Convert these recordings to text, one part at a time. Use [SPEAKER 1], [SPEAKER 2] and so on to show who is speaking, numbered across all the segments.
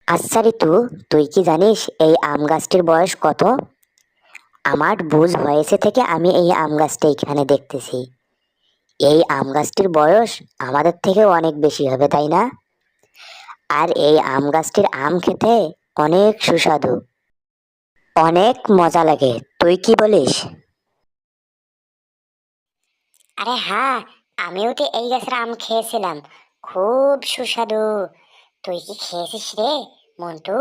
[SPEAKER 1] আচ্ছা ঋতু, তুই কি জানিস এই আম গাছটির বয়স কত? আমার বুঝ হয়েছে থেকে আমি এই আম গাছটা এখানে দেখতেছি। এই আম গাছটির বয়স আমাদের থেকে অনেক বেশি হবে, তাই না? আর এই আম গাছটির আম খেতে অনেক সুস্বাদু, অনেক মজা লাগে। তুই কি বলিস? আরে হ্যাঁ, আমিও তো এই গাছের আম খেয়েছিলাম, খুব সুস্বাদু। তুই কি খেয়েছিস রে মন্টু?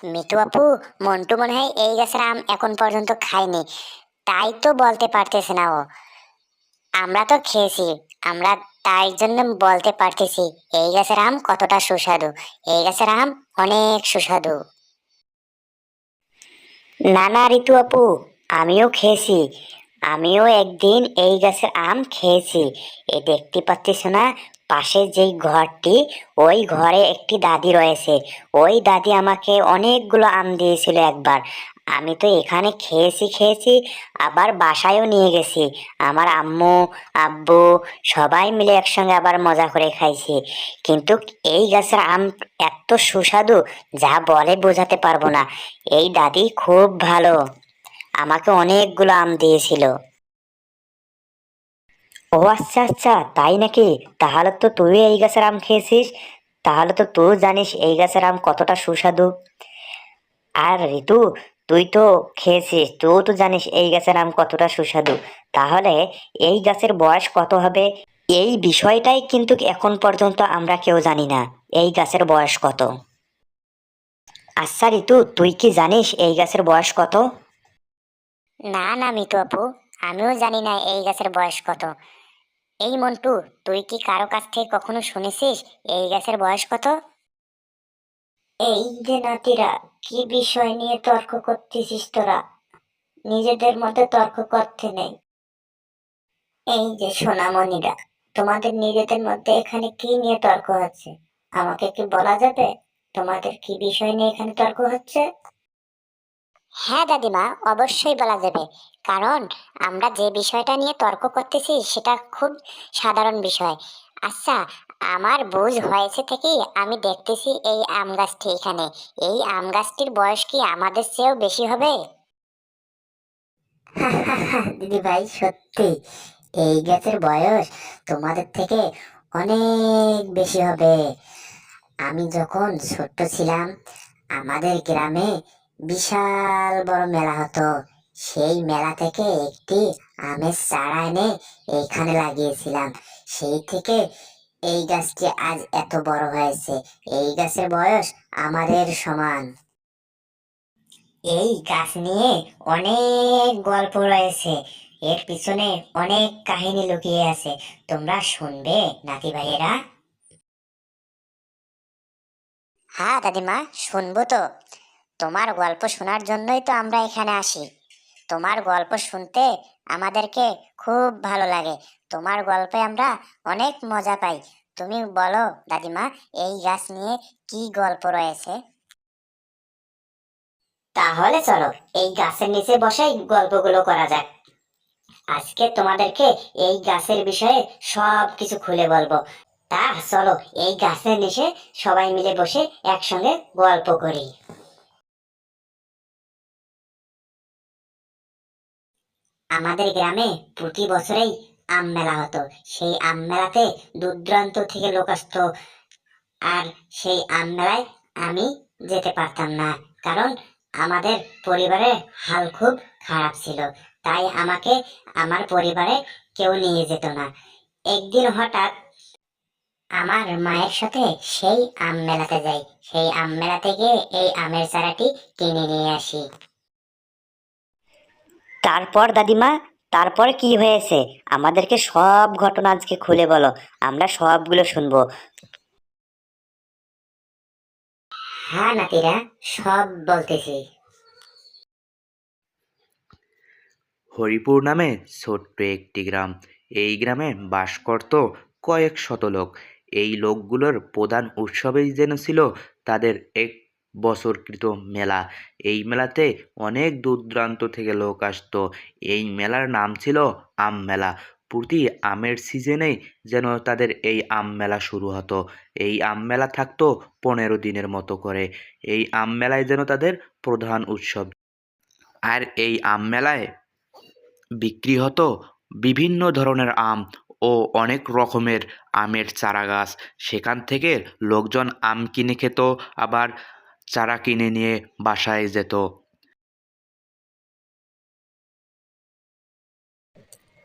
[SPEAKER 1] মিতু আপু, মন্টু মনে হয় এই গাছের আম এখন পর্যন্ত খায়নি, তাই তো বলতে পারতেছে না ও। আমরা তো খেয়েছি, আমরা তাই জন্য বলতে পারতেছি এই গাছের আম কতটা সুস্বাদু। এই গাছের আম অনেক সুস্বাদু। না না ঋতু আপু, আমিও খেয়েছি। আমিও একদিন এই গাছের আম খেয়েছি। এ দেখতে পাচ্ছিস না, পাশে যেই ঘরটি, ওই ঘরে একটি দাদি রয়েছে। ওই দাদি আমাকে অনেকগুলো আম দিয়েছিল একবার। আমি তো এখানে খেয়েছি খেয়েছি, আবার বাসায়ও নিয়ে গেছি। আমার আম্মু, আব্বু সবাই মিলে একসঙ্গে আবার মজা করে খাইছি। কিন্তু এই গাছের আম এত সুস্বাদু, যা বলে বোঝাতে পারবো না। এই দাদি খুব ভালো, আমাকে অনেকগুলো আম দিয়েছিল। ও আচ্ছা আচ্ছা, তাই নাকি? তাহলে তো তুই এই গাছের আম খেয়েছিস, তাহলে তো তুই জানিস এই গাছের আম কতটা সুস্বাদু। আর ঋতু, তুই তো খেয়েছিস, তুই তো জানিস এই গাছের আম কতটা সুস্বাদু। তাহলে এই গাছের বয়স কত হবে? এই বিষয়টাই কিন্তু এখন পর্যন্ত আমরা কেউ জানি না, এই গাছের বয়স কত। আচ্ছা ঋতু, তুই কি জানিস এই গাছের বয়স কত? না না মিতু আপু, আমিও জানি না এই গাছের বয়স কত। এই মন্টু, তুই কি কারো কাছ থেকে কখনো শুনেছিস এই গাছের বয়স কত? এই যে নাতিরা, কি বিষয় নিয়ে তর্ক করতেছিস তোরা? নিজেদের মধ্যে তর্ক করতে নেই। এই যে সোনামণিরা, তোমাদের নিজেদের মধ্যে এখানে কি নিয়ে তর্ক হচ্ছে? আমাকে কি বলা যাবে তোমাদের কি বিষয় নিয়ে এখানে তর্ক হচ্ছে? হ্যাঁ দাদিমা, অবশ্যই বলা যাবে। কারণ আমরা যে বিষয়টা নিয়ে তর্ক করতেছি সেটা খুব সাধারণ বিষয়। আচ্ছা, আমার বুঝ হয়েছে থেকেই আমি দেখতেছি এই আম গাছটি এখানে। এই আম গাছটির বয়স কি আমাদের চেয়েও বেশি হবে? দিদি ভাই, সত্যি এই গাছের বয়স তোমাদের থেকে অনেক বেশি হবে। আমি যখন ছোট্ট ছিলাম, আমাদের গ্রামে বিশাল বড় মেলা হতো। সেই মেলা থেকে একটি আমের চারা এনে এইখানে লাগিয়েছিলাম। সেই থেকে এই গাছটি আজ এত বড় হয়েছে। এই গাছের বয়স আমাদের সমান। এই গাছ নিয়ে অনেক গল্প রয়েছে, এর পিছনে অনেক কাহিনী লুকিয়ে আছে। তোমরা শুনবে নাতি ভাইয়েরা? হ্যাঁ দাদিমা, শুনবো তো। তোমার গল্প শোনার জন্যই তো আমরা এখানে আসি। তোমার গল্প শুনতে আমাদেরকে খুব ভালো লাগে। তোমার গল্পে আমরা অনেক মজা পাই। তুমি বলো দাদিমা, এই গাছ নিয়ে কি গল্প রয়েছে? তাহলে চলো এই গাছের নিচে বসেই গল্পগুলো করা যাক। আজকে তোমাদেরকে এই গাছের বিষয়ে সব কিছু খুলে বলবো। তা চলো এই গাছের নিচে সবাই মিলে বসে একসঙ্গে গল্প করি। আমাদের গ্রামে প্রতি বছরেই আম মেলা হতো। সেই আম মেলাতে দূর দূরান্ত থেকে লোক আসতো। আর সেই আম মেলায় আমি যেতে পারতাম না, কারণ আমাদের পরিবারের হাল খুব খারাপ ছিল। তাই আমাকে আমার পরিবারে কেউ নিয়ে যেত না। একদিন হঠাৎ আমার মায়ের সাথে সেই আম মেলাতে যাই। সেই আম মেলাতে গিয়ে এই আমের চারাটি কিনে নিয়ে আসি। তারপর দাদিমা, তারপর কি হয়েছে? আমাদেরকে সব ঘটনা আজকে খুলে বলো, আমরা সবগুলো শুনবো। হ্যাঁ নাতিরা, সব বলতেছি।
[SPEAKER 2] হরিপুর নামে ছোট্ট একটি গ্রাম। এই গ্রামে বাস করত কয়েক শত লোক। এই লোকগুলোর প্রধান উৎসবই যেন ছিল তাদের এক বছরকৃত মেলা। এই মেলাতে অনেক দূর দূরান্ত থেকে লোক আসতো। এই মেলার নাম ছিল আম মেলা। প্রতি আমের সিজনেই যেন তাদের এই আম মেলা শুরু হতো। এই আম মেলা থাকতো 15 দিনের মতো করে। এই আম মেলায় যেন তাদের প্রধান উৎসব। আর এই আম মেলায় বিক্রি হতো বিভিন্ন ধরনের আম ও অনেক রকমের আমের চারাগাছ। সেখান থেকে লোকজন আম কিনে খেত, আবার চারা কিনে নিয়ে বাসায় যেত।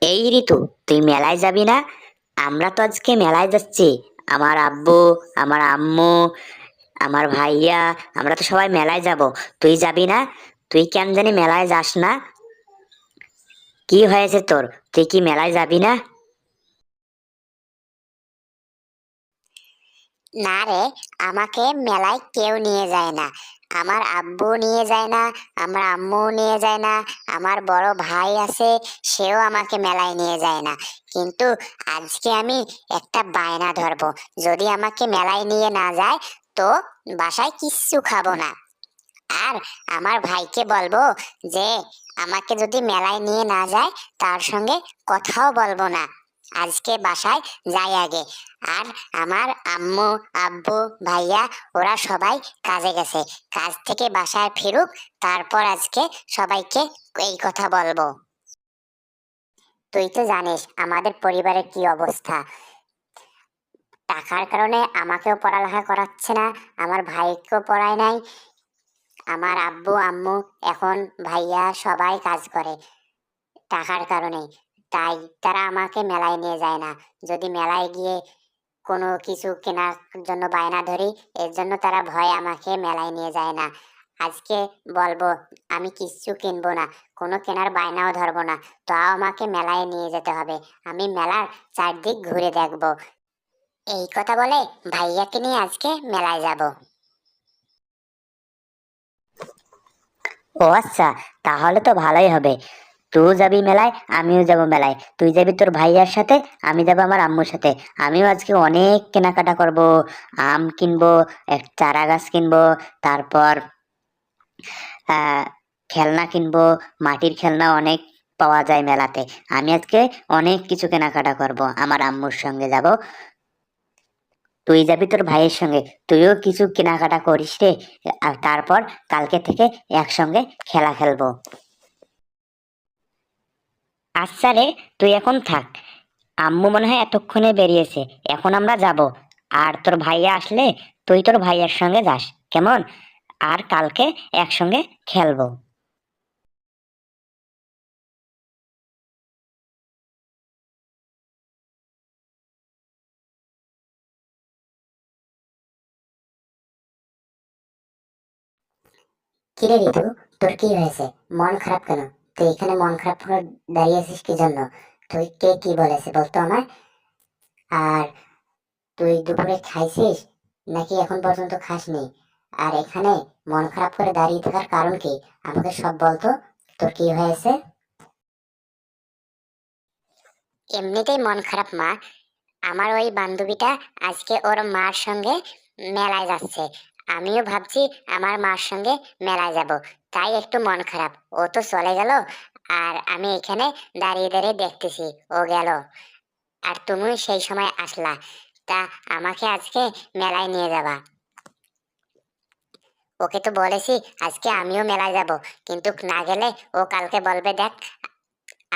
[SPEAKER 1] এই ঋতু, তুই মেলায় যাবি না? আমরা তো আজকে মেলায় যাচ্ছি। আমার আব্বু, আমার আম্মু, আমার ভাইয়া, আমরা তো সবাই মেলায় যাব। তুই যাবি না? তুই কেন জানি মেলায় যাস না? কি হয়েছে তোর? তুই কি মেলায় যাবি না? না রে, আমাকে মেলায় কেউ নিয়ে যায় না। আমার আব্বু নিয়ে যায় না, আমার আম্মু নিয়ে যায় না, আমার বড় ভাই আছে, সেও আমাকে মেলায় নিয়ে যায় না। কিন্তু আজকে আমি একটা বায়না ধরবো, যদি আমাকে মেলায় নিয়ে না যায় তো বাসায় কিচ্ছু খাবো না। আর আমার ভাইকে বলবো যে আমাকে যদি মেলায় নিয়ে না যায় তার সঙ্গে কথাও বলবো না। আজকে বাসায় যাই আগে। আর আমার আম্মু, আব্বু, ভাইয়া, ওরা সবাই কাজে গেছে। কাজ থেকে বাসায় ফিরুক, তারপর আজকে সবাইকে এই কথা বলবো। তুই তো জানিস আমাদের পরিবারের কি অবস্থা। টাকার কারণে আমাকেও পড়ালেখা করাচ্ছে না, আমার ভাইকেও পড়ায় নাই। আমার আব্বু আম্মু, এখন ভাইয়া সবাই কাজ করে টাকার কারণে। তাই তারা আমাকে মেলায় নিয়ে যায় না। যদি মেলায় গিয়ে কোনো কিছু কেনার জন্য বায়না ধরি, এর জন্য তারা ভয় আমাকে মেলায় নিয়ে যায় না। আজকে বলবো আমি কিচ্ছু কিনবো না, কোনো কেনার বায়নাও ধরবো না, তাও আমাকে মেলায় নিয়ে যেতে হবে। আমি মেলার চারদিক ঘুরে দেখবো। এই কথা বলে ভাইয়াকে নিয়ে আজকে মেলায় যাব। ও আচ্ছা, তাহলে তো ভালোই হবে। তুই যাবি মেলায়, আমিও যাব মেলায়। তুই যাবি তোর ভাইয়ার সাথে, আমি যাব আমার আম্মুর সাথে। আমিও আজকে অনেক কেনাকাটা করব। আম কিনবো, এক চারা গাছ কিনবো, তারপর আহ খেলনা কিনবো। মাটির খেলনা অনেক পাওয়া যায় মেলাতে। আমি আজকে অনেক কিছু কেনাকাটা করব, আমার আম্মুর সঙ্গে যাব। তুই যাবি তোর ভাইয়ের সঙ্গে, তুইও কিছু কেনাকাটা করিস রে। আর তারপর কালকে থেকে একসঙ্গে খেলা খেলবো। আচ্ছা রে, তুই এখন থাক। আম্মু মনে হয় এতক্ষণে বেরিয়েছে, এখন আমরা যাব। আর তোর ভাইয়া আসলে তুই তোর ভাইয়ার সঙ্গে যাস, কেমন? আর কালকে একসঙ্গে খেলবো। কিরে ঋতু, তোর কি হয়েছে? মন খারাপ কেন? তুই এখানে মন খারাপ করে দাঁড়িয়ে আছিস কি জন্য? তুই কে কি বলেছে বলতো আমায়। আর তুই দুপুরে খাইছিস নাকি এখন পর্যন্ত খাসনি? আর এখানে মন খারাপ করে দাঁড়িয়ে থাকার কারণ কি? আমাকে সব বলতো, তোর কি হয়েছে? এমনিতেই মন খারাপ মা। আমার ওই বান্ধবীটা আজকে ওর মার সঙ্গে মেলায় যাচ্ছে। আমিও ভাবছি আমার মার সঙ্গে মেলায় যাব, তাই একটু মন খারাপ। ও তো চলে গেল, আর আমি এখানে দাঁড়িয়ে দাঁড়িয়ে দেখতেছি ও গেল। আর তুমিও সেই সময় আসলা, তা আমাকে আজকে মেলায় নিয়ে যাবা। ওকে তো বলেছি আজকে আমিও মেলায় যাব, কিন্তু না গেলে ও কালকে বলবে দেখ,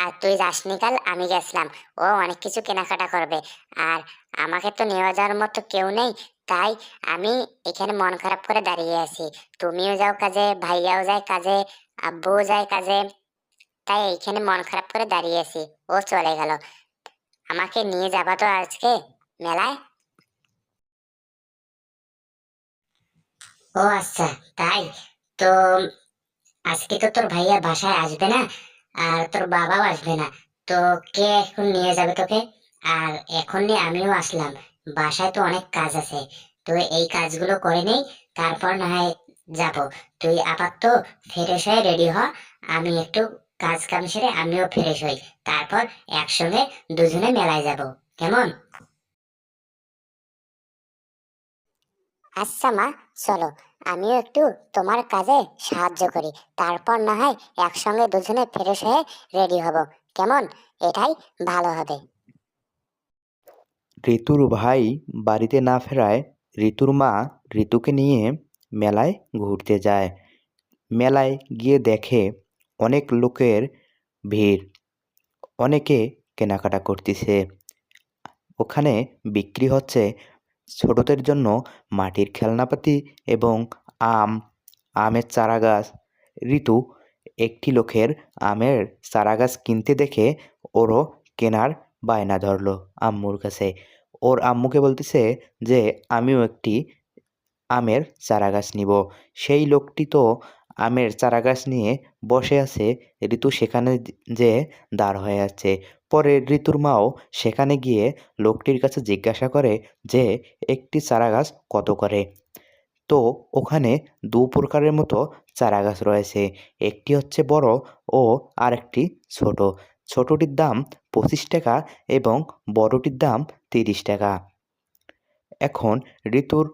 [SPEAKER 1] আর তুই যাসনি কাল, আমি গেছিলাম। ও অনেক কিছু কেনাকাটা করবে, আর আমাকে তো নিয়ে যাওয়ার মতো কেউ নেই। তাই আমি এখানে মন খারাপ করে দাঁড়িয়ে আছি। তুমিও যাও কাজে, ভাইয়াও যায় কাজে, আব্বুও যায় কাজে। তাই এইখানে মন খারাপ করে দাঁড়িয়ে আছি। ও চলে গেল। আমাকে নিয়ে যাবা তো আজকে মেলায়? ও আচ্ছা, তাই। তো আজকে তো তোর ভাইয়া বাসায় আসবে না, আর তোর বাবাও আসবে না। তো কে এখন নিয়ে যাবে তোকে? আর এখন নিয়ে আমিও আসলাম। বাসায় তো অনেক কাজ আছে, তো এই কাজগুলো করে নেই, তারপর না হয় যাব। তুই আপাতত ফ্রেশ হয়ে রেডি হ। আমি একটু কাজ কাম সেরে আমিও ফ্রেশ হই, তারপর একসঙ্গে দুজনে মেলায় যাব, কেমন? আচ্ছা মা, চলো আমিও একটু তোমার কাজে সাহায্য করি, তারপর না হয় একসঙ্গে দুজনে ফ্রেশ হয়ে রেডি হব, কেমন? এটাই ভালো হবে।
[SPEAKER 2] ঋতুর ভাই বাড়িতে না ফেরায় ঋতুর মা ঋতুকে নিয়ে মেলায় ঘুরতে যায়। মেলায় গিয়ে দেখে অনেক লোকের ভিড়, অনেকে কেনাকাটা করতেছে। ওখানে বিক্রি হচ্ছে ছোটদের জন্য মাটির খেলনাপাতি এবং আম, আমের চারাগাছ। ঋতু একটি লোকের আমের চারাগাছ কিনতে দেখে ওরও কেনার বায়না ধরলো আম্মুর কাছে। ওর আম্মুকে বলতেছে যে আমিও একটি আমের চারাগাছ নিব। সেই লোকটি তো আমের চারাগাছ নিয়ে বসে আছে, ঋতু সেখানে যেয়ে দাঁড় হয়ে আছে। পরে ঋতুর মাও সেখানে গিয়ে লোকটির কাছে জিজ্ঞাসা করে যে একটি চারাগাছ কত করে। তো ওখানে দু প্রকারের মতো চারাগাছ রয়েছে, একটি হচ্ছে বড় ও আরেকটি ছোট। ছোটটির দাম 25 টাকা এবং বড়টির দাম 30 টাকা। এখন ঋতুর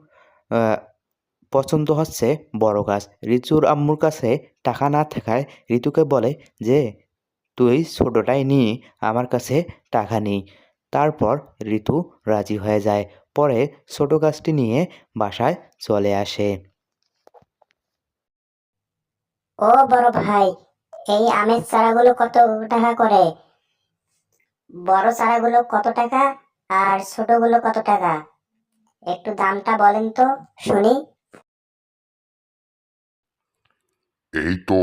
[SPEAKER 2] পছন্দ হচ্ছে বড় গাছ। ঋতুর আম্মুর কাছে টাকা না থাকায় ঋতুকে বলে যে তুই ছোটটাই নিয়ে আমার কাছে টাকা নেই। তারপর ঋতু রাজি হয়ে যায়। পরে ছোট গাছটি নিয়ে বাসায় চলে আসে।
[SPEAKER 1] ও বড় ভাই, এই আমের চারাগুলো কত টাকা করে? বড় চারাগুলো কত টাকা আর ছোটগুলো কত টাকা? একটু দামটা বলেন তো শুনি।
[SPEAKER 3] এই তো,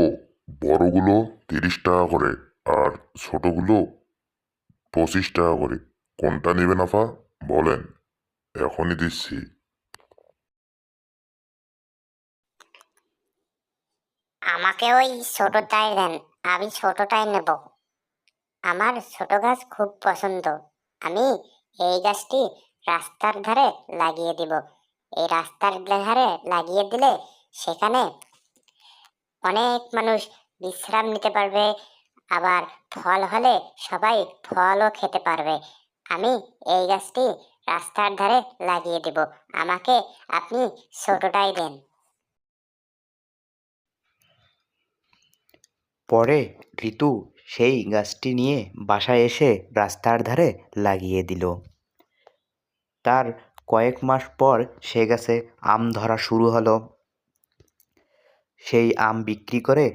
[SPEAKER 3] বড়গুলো 30 টাকা করে আর ছোটগুলো 25 টাকা করে। কোনটা নেবেন আপা? বলেন, এখনই দিচ্ছি।
[SPEAKER 1] আমাকে ওই ছোটটাই দেন, আমি ছোটটাই নেব। আমার ছোট গাছ খুব পছন্দ। আমি এই গাছটি রাস্তার ধারে লাগিয়ে দিব। এই রাস্তার ধারে লাগিয়ে দিলে সেখানে অনেক মানুষ বিশ্রাম নিতে পারবে, আবার ফল হলে সবাই ফলও খেতে পারবে। আমি এই গাছটি রাস্তার ধারে লাগিয়ে দেব। আমাকে আপনি ছোটটাই দেন।
[SPEAKER 2] পরে ঋতু সেই গাছটি নিয়ে বাসায় এসে রাস্তার ধারে লাগিয়ে দিল। তার কয়েক মাস পর সে গাছে আম ধরা শুরু হলো। সেই আম বিক্রি করে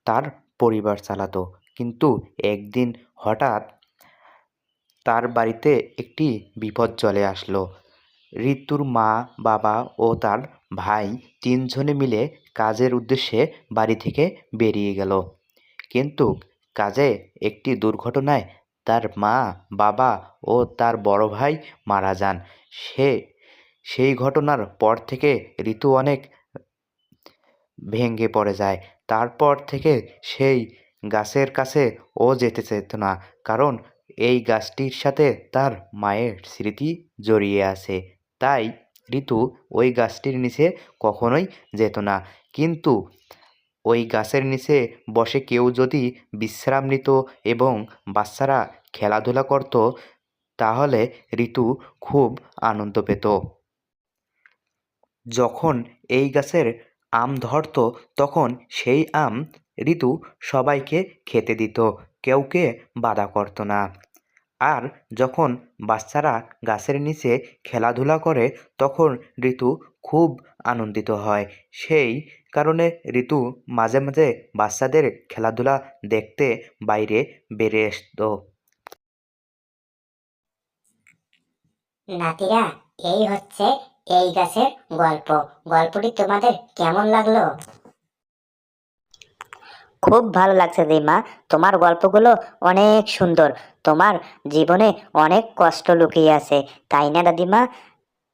[SPEAKER 2] তার পরিবার চালাতো। কিন্তু একদিন হঠাৎ তার বাড়িতে একটি বিপদ চলে আসলো। ঋতুর মা, বাবা ও তার ভাই তিনজনে মিলে কাজের উদ্দেশ্যে বাড়ি থেকে বেরিয়ে গেল। কিন্তু কাজে একটি দুর্ঘটনায় তার মা, বাবা ও তার বড় ভাই মারা যান। সে সেই ঘটনার পর থেকে ঋতু অনেক ভেঙে পড়ে যায়। তারপর থেকে সেই গাছের কাছে ও যেতে চাইত না, কারণ এই গাছটির সাথে তার মায়ের স্মৃতি জড়িয়ে আছে। তাই ঋতু ওই গাছটির নিচে কখনোই যেত না। কিন্তু ওই গাছের নিচে বসে কেউ যদি বিশ্রাম নিত এবং বাচ্চারা খেলাধুলা করত, তাহলে ঋতু খুব আনন্দ পেত। যখন এই গাছের আম ধরত তখন সেই আম ঋতু সবাইকে খেতে দিত, কেউকে বাধা করত না। আর যখন বাচ্চারা গাছের নিচে খেলাধুলা করে তখন ঋতু খুব আনন্দিত হয়। সেই কারণে ঋতু মাঝে মাঝে বাচ্চাদের খেলাধুলা দেখতে বাইরে বেরিয়ে আসতো।
[SPEAKER 1] নাতিরা, এই হচ্ছে এই গাছের গল্প। গল্পটি তোমাদের কেমন লাগলো? খুব ভালো লাগছে দিমা, তোমার গল্পগুলো অনেক সুন্দর। তোমার জীবনে অনেক কষ্ট লুকিয়ে আছে, তাই না দাদিমা?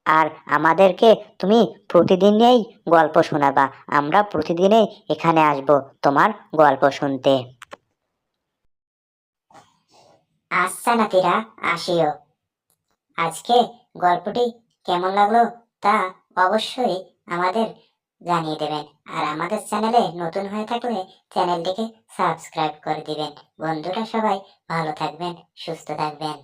[SPEAKER 1] আর আমাদেরকে তুমি প্রতিদিনই গল্প শোনাবা। আমরা প্রতিদিনই এখানে আসব তোমার গল্প শুনতে। আচ্ছা নাতিরা, আসিও। আজকে গল্পটি কেমন লাগলো তা অবশ্যই আমাদের জানিয়ে দেবেন। আর আমাদের চ্যানেলে নতুন হয়ে থাকলে চ্যানেলটিকে সাবস্ক্রাইব করে দিবেন। বন্ধুরা সবাই ভালো থাকবেন, সুস্থ থাকবেন।